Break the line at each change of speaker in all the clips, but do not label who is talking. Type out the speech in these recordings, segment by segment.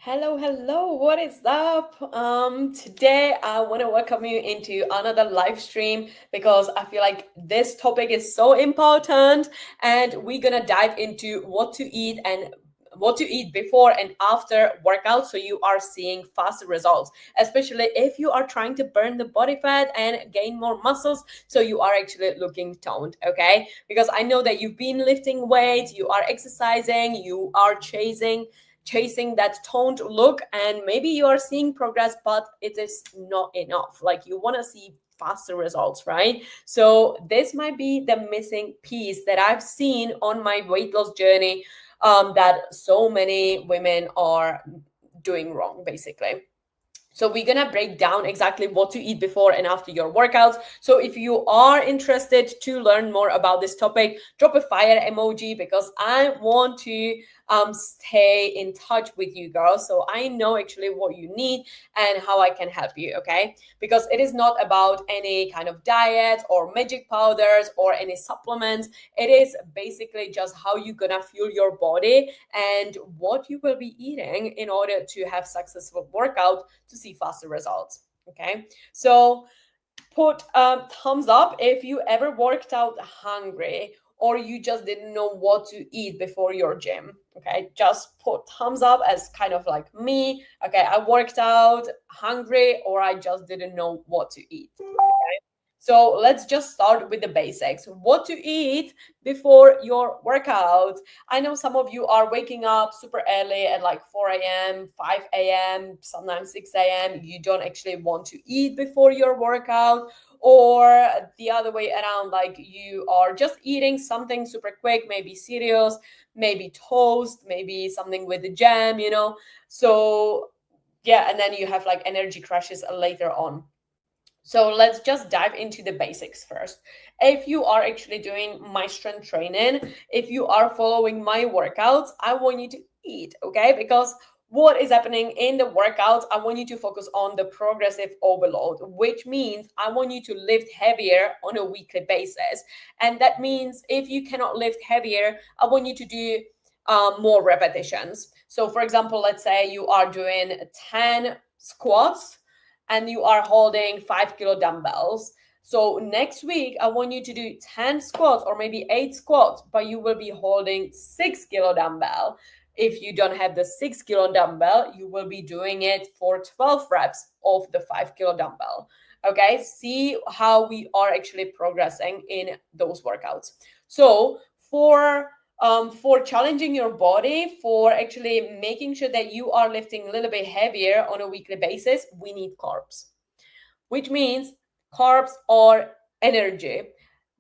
Hello, what is up? Today I want to welcome you into another live stream because I feel like this topic is so important and we're gonna dive into what to eat and what to eat before and after workout so you are seeing faster results, especially if you are trying to burn the body fat and gain more muscles so you are actually looking toned, okay? Because I know that you've been lifting weights, you are exercising, you are chasing that toned look, and maybe you are seeing progress but it is not enough. Like, you want to see faster results, right? So this might be the missing piece that I've seen on my weight loss journey, that so many women are doing wrong, basically. So we're gonna break down exactly what to eat before and after your workouts. So if you are interested to learn more about this topic, drop a fire emoji because I want to stay in touch with you girls. So I know actually what you need and how I can help you, okay? Because it is not about any kind of diet or magic powders or any supplements. It is basically just how you're gonna fuel your body and what you will be eating in order to have successful workout to see faster results. Okay, so put thumbs up if you ever worked out hungry or you just didn't know what to eat before your gym. Okay, just put thumbs up as kind of like me. Okay, I worked out hungry or I just didn't know what to eat. Okay, so let's just start with the basics. What to eat before your workout. I know some of you are waking up super early at like 4 a.m., 5 a.m., sometimes 6 a.m. You don't actually want to eat before your workout, or the other way around, like you are just eating something super quick, maybe cereals, maybe toast, maybe something with the jam. So, yeah, and then you have like energy crashes later on. So let's just dive into the basics first. If you are actually doing my strength training, if you are following my workouts, I want you to eat, okay? Because what is happening in the workouts, I want you to focus on the progressive overload, which means I want you to lift heavier on a weekly basis. And that means if you cannot lift heavier, I want you to do more repetitions. So, for example, let's say you are doing 10 squats and you are holding 5 kilo dumbbells. So next week, I want you to do 10 squats or maybe 8 squats, but you will be holding 6 kilo dumbbell. If you don't have the 6 kilo dumbbell, you will be doing it for 12 reps of the 5 kilo dumbbell. Okay, see how we are actually progressing in those workouts. So for challenging your body, for actually making sure that you are lifting a little bit heavier on a weekly basis, we need carbs, which means carbs are energy,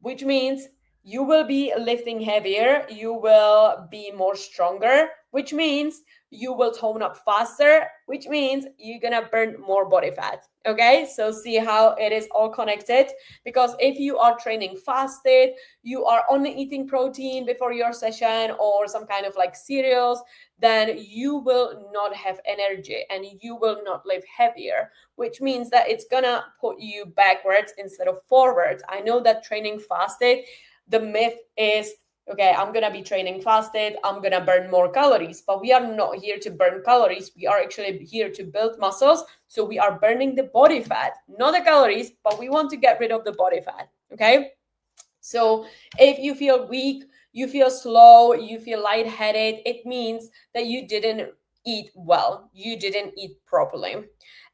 which means you will be lifting heavier, you will be more stronger, which means you will tone up faster, which means you're gonna burn more body fat. Okay, so see how it is all connected. Because if you are training fasted, you are only eating protein before your session or some kind of like cereals, then you will not have energy and you will not lift heavier, which means that it's gonna put you backwards instead of forwards. I know that training fasted, the myth is, okay, I'm gonna be training fasted, I'm gonna burn more calories, but we are not here to burn calories. We are actually here to build muscles. So we are burning the body fat, not the calories, but we want to get rid of the body fat. Okay. So if you feel weak, you feel slow, you feel lightheaded, it means that you didn't eat well, you didn't eat properly.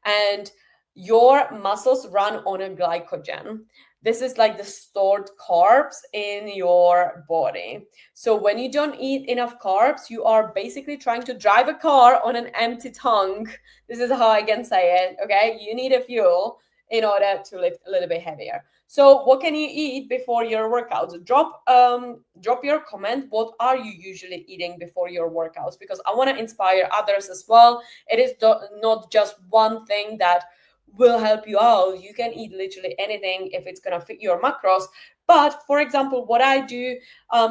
And your muscles run on a glycogen. This is like the stored carbs in your body. So when you don't eat enough carbs, you are basically trying to drive a car on an empty tank. This is how I can say it. Okay, you need a fuel in order to lift a little bit heavier. So what can you eat before your workouts? Drop your comment. What are you usually eating before your workouts? Because I want to inspire others as well. It is not just one thing that will help you out. You can eat literally anything if it's gonna fit your macros. But for example, what I do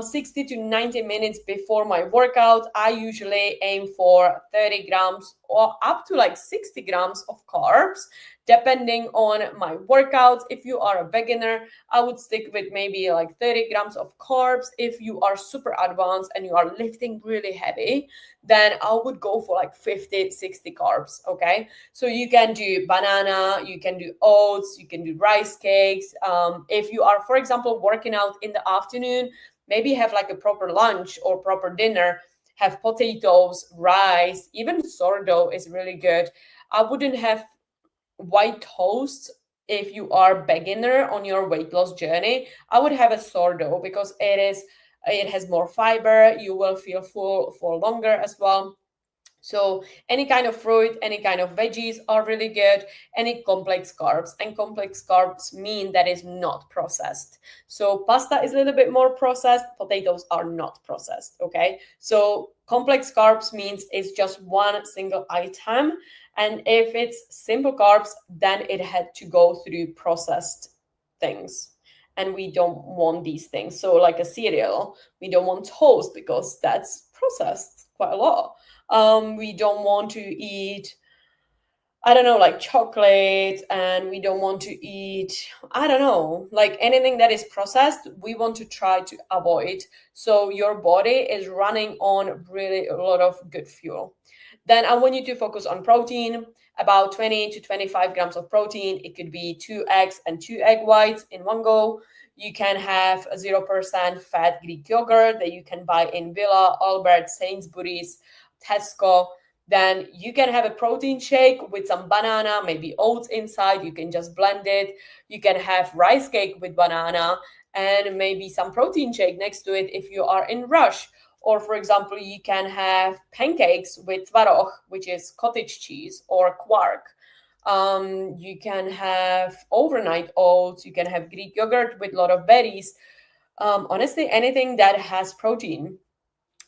60 to 90 minutes before my workout, I usually aim for 30 grams or up to like 60 grams of carbs, depending on my workouts. If you are a beginner, I would stick with maybe like 30 grams of carbs. If you are super advanced and you are lifting really heavy, then I would go for like 50, 60 carbs. Okay. So you can do banana, you can do oats, you can do rice cakes. If you are, for example, working out in the afternoon, maybe have like a proper lunch or proper dinner, have potatoes, rice, even sourdough is really good. I wouldn't have white toast if you are beginner on your weight loss journey. I would have a sourdough because it has more fiber. You will feel full for longer as well. So any kind of fruit, any kind of veggies are really good. Any complex carbs, and complex carbs mean that is not processed. So pasta is a little bit more processed. Potatoes are not processed. Okay. So complex carbs means it's just one single item. And if it's simple carbs, then it had to go through processed things. And we don't want these things. So like a cereal, we don't want toast because that's processed quite a lot. We don't want to eat, I don't know, like chocolate, and we don't want to eat, I don't know, like anything that is processed, we want to try to avoid. So your body is running on really a lot of good fuel. Then I want you to focus on protein, about 20 to 25 grams of protein. It could be 2 eggs and 2 egg whites in one go. You can have a 0% fat Greek yogurt that you can buy in Villa, Albert, Sainsbury's, Tesco. Then you can have a protein shake with some banana, maybe oats inside. You can just blend it. You can have rice cake with banana and maybe some protein shake next to it if you are in rush. Or for example, you can have pancakes with twaroch, which is cottage cheese, or quark. You can have overnight oats. You can have Greek yogurt with a lot of berries. Honestly, anything that has protein.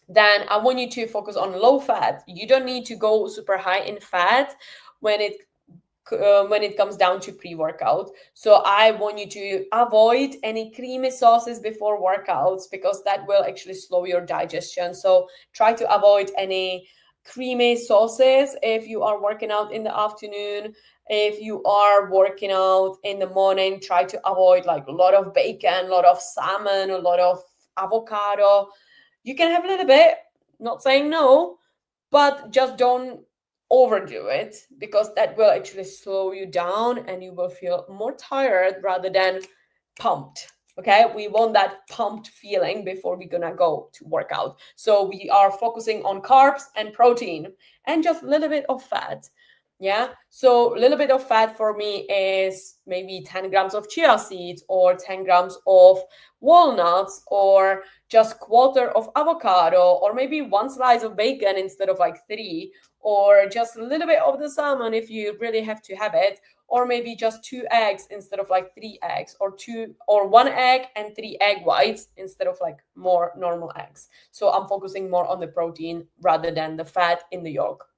Then I want you to focus on low fat. You don't need to go super high in fat when it comes down to pre-workout. So I want you to avoid any creamy sauces before workouts because that will actually slow your digestion. So try to avoid any creamy sauces if you are working out in the afternoon. If you are working out in the morning, try to avoid like a lot of bacon, a lot of salmon, a lot of avocado. You can have a little bit, not saying no, but just don't overdo it because that will actually slow you down and you will feel more tired rather than pumped. Okay, we want that pumped feeling before we're gonna go to work out. So we are focusing on carbs and protein and just a little bit of fat. Yeah, so a little bit of fat for me is maybe 10 grams of chia seeds or 10 grams of walnuts or just quarter of avocado or maybe one slice of bacon instead of like three, or just a little bit of the salmon if you really have to have it, or maybe just 2 eggs instead of like 3 eggs, or 1 egg and 3 egg whites instead of like more normal eggs. So I'm focusing more on the protein rather than the fat in the yolk.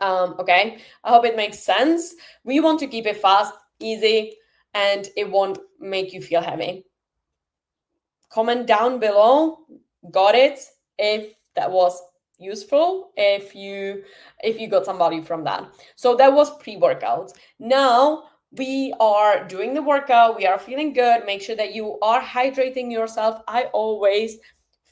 Okay, I hope it makes sense. We want to keep it fast, easy, and it won't make you feel heavy. Comment down below, got it, if that was useful, if you got some value from that. So that was pre-workout. Now we are doing the workout, we are feeling good. Make sure that you are hydrating yourself. I always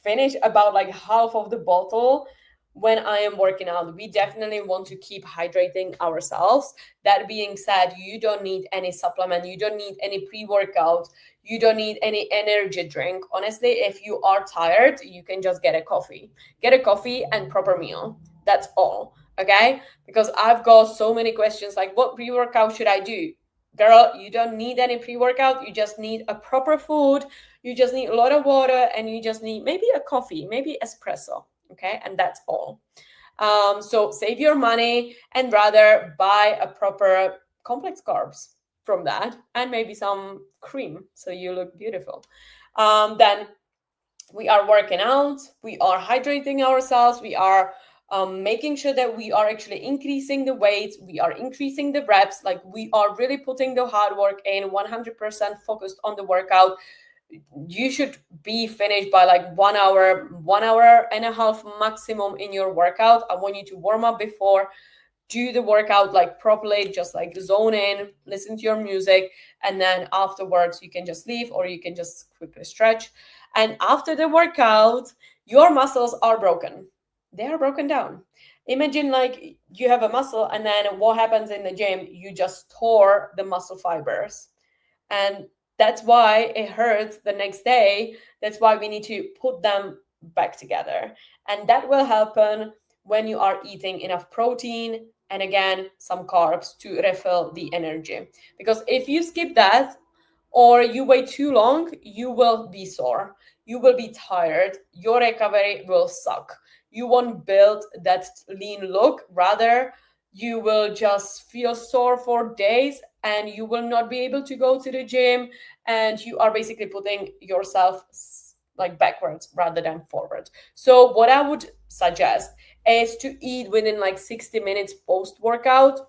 finish about like half of the bottle when I am working out. We definitely want to keep hydrating ourselves. That being said, you don't need any supplement, you don't need any pre-workout, you don't need any energy drink. Honestly, if you are tired, you can just get a coffee. Get a coffee and proper meal. That's all. Okay? Because I've got so many questions like, what pre-workout should I do? Girl, you don't need any pre-workout. You just need a proper food. You just need a lot of water and you just need maybe a coffee, maybe espresso. Okay, and that's all. So save your money and rather buy a proper complex carbs from that and maybe some cream so you look beautiful. Then we are working out, we are hydrating ourselves, we are making sure that we are actually increasing the weight, we are increasing the reps, like we are really putting the hard work in, 100% focused on the workout. You should be finished by like 1 hour and a half maximum in your workout. I want you to warm up before, do the workout like properly, just like zone in, listen to your music, and then afterwards you can just leave or you can just quickly stretch. And after the workout, your muscles are broken. They are broken down. Imagine like you have a muscle, and then what happens in the gym? You just tore the muscle fibers. And that's why it hurts the next day. That's why we need to put them back together. And that will happen when you are eating enough protein and again some carbs to refill the energy. Because if you skip that or you wait too long, you will be sore, you will be tired, your recovery will suck, you won't build that lean look. Rather, you will just feel sore for days and you will not be able to go to the gym, and you are basically putting yourself like backwards rather than forward. So what I would suggest is to eat within like 60 minutes post workout.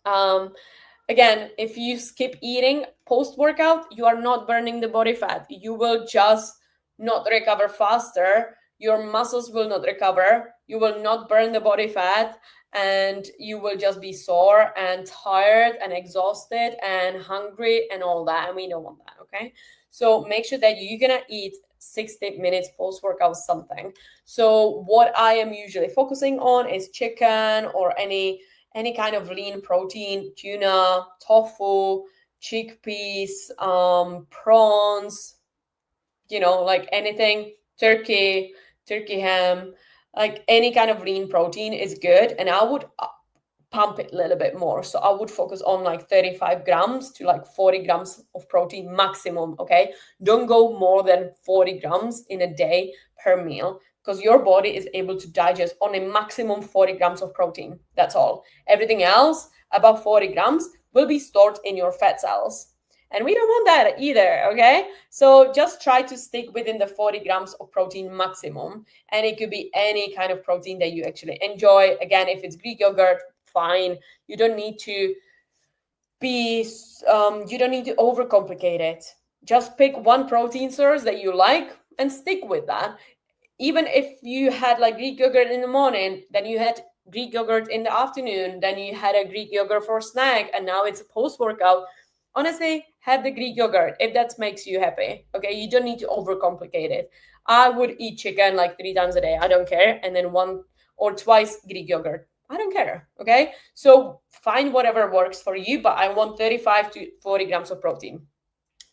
Again, if you skip eating post workout, you are not burning the body fat, you will just not recover faster, your muscles will not recover, you will not burn the body fat, and you will just be sore and tired and exhausted and hungry and all that, and we don't want that. Okay, so make sure that you're gonna eat 60 minutes post workout something. So what I am usually focusing on is chicken or any kind of lean protein, tuna, tofu, chickpeas, prawns, like anything, turkey ham, like any kind of lean protein is good. And I would pump it a little bit more. So I would focus on like 35 grams to like 40 grams of protein maximum. Okay. Don't go more than 40 grams in a day per meal, because your body is able to digest on a maximum 40 grams of protein. That's all. Everything else above 40 grams will be stored in your fat cells. And we don't want that either, okay? So just try to stick within the 40 grams of protein maximum. And it could be any kind of protein that you actually enjoy. Again, if it's Greek yogurt, fine. You don't need to overcomplicate it. Just pick one protein source that you like and stick with that. Even if you had like Greek yogurt in the morning, then you had Greek yogurt in the afternoon, then you had a Greek yogurt for snack, and now it's a post-workout. Honestly, have the Greek yogurt if that makes you happy. Okay, you don't need to overcomplicate it. I would eat chicken like 3 times a day. I don't care. And then 1 or twice Greek yogurt. I don't care. Okay, so find whatever works for you, but I want 35 to 40 grams of protein.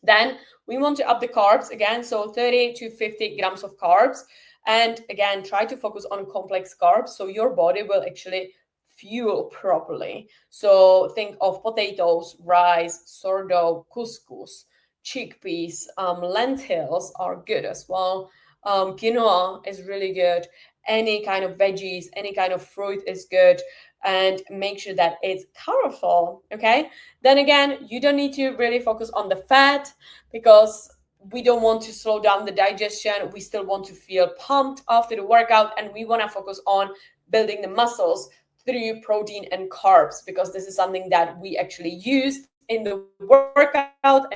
Then we want to up the carbs again, so 30 to 50 grams of carbs. And again, try to focus on complex carbs so your body will actually fuel properly. So think of potatoes, rice, sourdough, couscous, chickpeas, lentils are good as well. Quinoa is really good. Any kind of veggies, any kind of fruit is good. And make sure that it's colorful. Okay. Then again, you don't need to really focus on the fat, because we don't want to slow down the digestion. We still want to feel pumped after the workout, and we want to focus on building the muscles through protein and carbs, because this is something that we actually use in the workout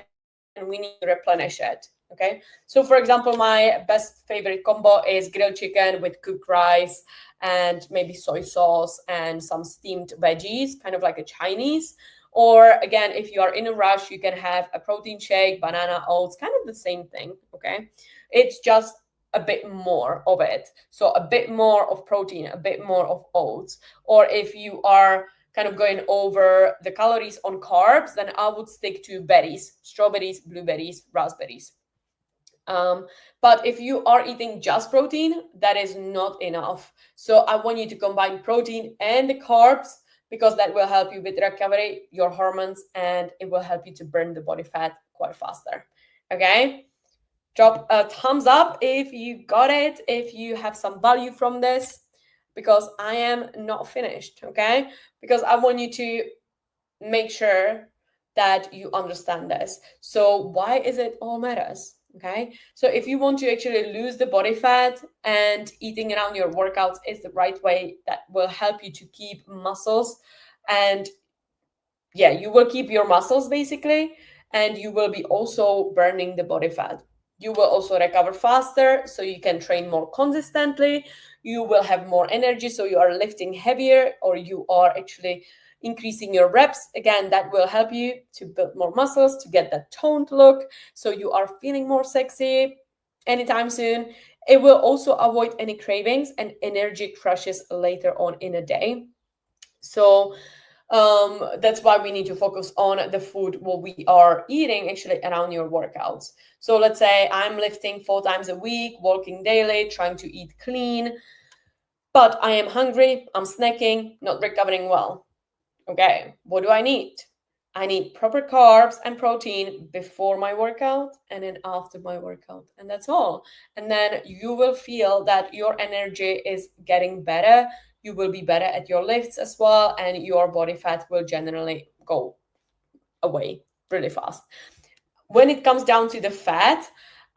and we need to replenish it. Okay, so for example, my best favorite combo is grilled chicken with cooked rice and maybe soy sauce and some steamed veggies, kind of like a Chinese. Or again, if you are in a rush, you can have a protein shake, banana, oats, kind of the same thing. Okay, it's just a bit more of it. So a bit more of protein, a bit more of oats. Or if you are kind of going over the calories on carbs, then I would stick to berries, strawberries, blueberries, raspberries. But if you are eating just protein, that is not enough. So I want you to combine protein and the carbs, because that will help you with recovery, your hormones, and it will help you to burn the body fat quite faster. Okay, drop a thumbs up if you got it, if you have some value from this, because I am not finished. Okay, because I want you to make sure that you understand this. So why is it all matters? Okay, so if you want to actually lose the body fat, and eating around your workouts is the right way, that will help you to keep muscles, and yeah, you will keep your muscles basically, and you will be also burning the body fat. You will also recover faster, so you can train more consistently. You will have more energy, so you are lifting heavier, or you are actually increasing your reps. Again, that will help you to build more muscles, to get that toned look, so you are feeling more sexy anytime soon. It will also avoid any cravings and energy crashes later on in a day. So that's why we need to focus on the food what we are eating actually around your workouts. So let's say I'm lifting 4 times a week, walking daily, trying to eat clean, but I am hungry, I'm snacking, not recovering well. Okay, what do I need? I need proper carbs and protein before my workout and then after my workout. And that's all. And then you will feel that your energy is getting better. You will be better at your lifts as well. And your body fat will generally go away really fast. When it comes down to the fat,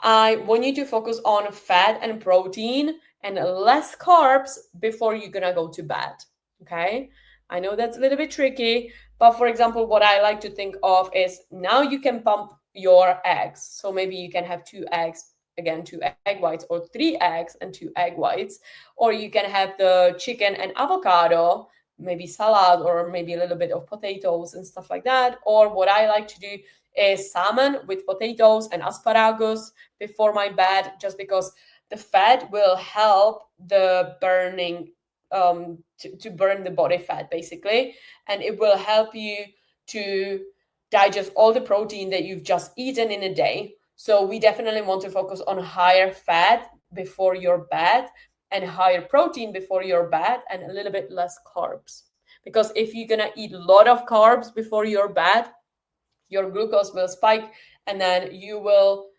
I want you to focus on fat and protein and less carbs before you're gonna go to bed. Okay, I know that's a little bit tricky, but for example, what I like to think of is now you can pump your eggs. So maybe you can have 2 eggs, again, 2 egg whites, or 3 eggs and 2 egg whites, or you can have the chicken and avocado, maybe salad, or maybe a little bit of potatoes and stuff like that. Or what I like to do is salmon with potatoes and asparagus before my bed, just because the fat will help the burning, to burn the body fat basically, and it will help you to digest all the protein that you've just eaten in a day. So we definitely want to focus on higher fat before your bed and higher protein before your bed and a little bit less carbs, because if you're gonna eat a lot of carbs before your bed, your glucose will spike, and then you will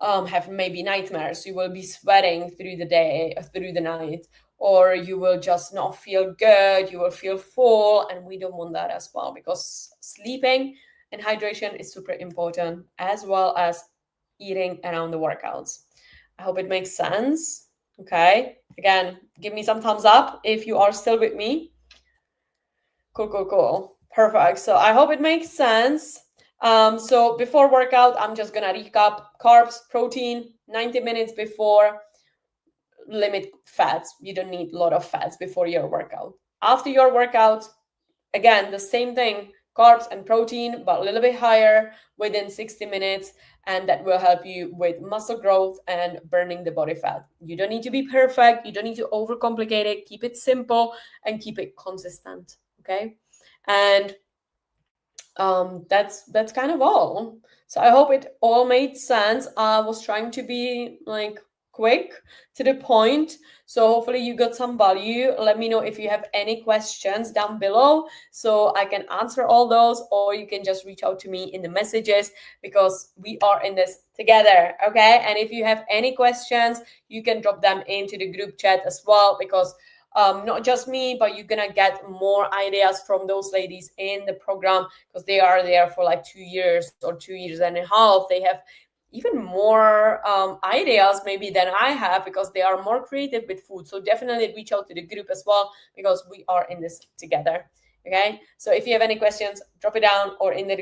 have maybe nightmares. You will be sweating through the day, through the night, or you will just not feel good. You will feel full, and we don't want that as well, because sleeping and hydration is super important, as well as eating around the workouts. I hope it makes sense. Okay. Again, give me some thumbs up if you are still with me. Cool, cool, cool. Perfect. So I hope it makes sense. So before workout, I'm just gonna recap carbs, protein, 90 minutes before, limit fats. You don't need a lot of fats before your workout. After your workout, again, the same thing, carbs and protein, but a little bit higher within 60 minutes. And that will help you with muscle growth and burning the body fat. You don't need to be perfect. You don't need to overcomplicate it. Keep it simple and keep it consistent. Okay. And that's kind of all. So I hope it all made sense. I was trying to be like quick to the point, so hopefully you got some value. Let me know if you have any questions down below so I can answer all those, or you can just reach out to me in the messages, because we are in this together. Okay, and if you have any questions, you can drop them into the group chat as well, because not just me, but you're gonna get more ideas from those ladies in the program, because they are there for like 2 years or 2 years and a half. They have even more ideas maybe than I have, because they are more creative with food. So definitely reach out to the group as well, because we are in this together. Okay, so if you have any questions, drop it down or in the